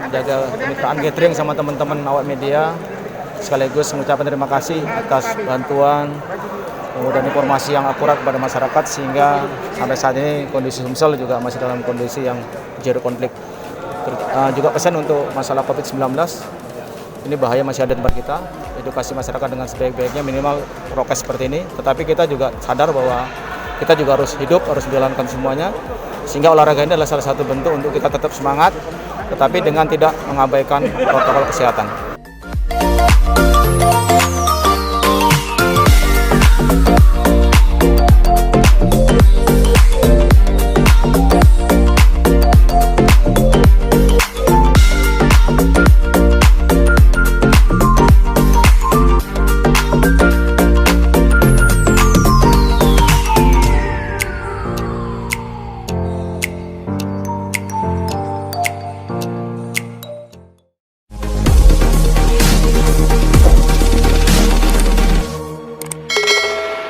jaga kemitraan gathering sama teman-teman awak media, sekaligus mengucapkan terima kasih atas bantuan dan informasi yang akurat kepada masyarakat, sehingga sampai saat ini kondisi Sumsel juga masih dalam kondisi yang zero konflik. Juga pesan untuk masalah COVID-19, ini bahaya masih ada di tempat kita, edukasi masyarakat dengan sebaik-baiknya, minimal prokes seperti ini. Tetapi kita juga sadar bahwa kita juga harus hidup, harus menjalankan semuanya, sehingga olahraga ini adalah salah satu bentuk untuk kita tetap semangat, tetapi dengan tidak mengabaikan protokol kesehatan.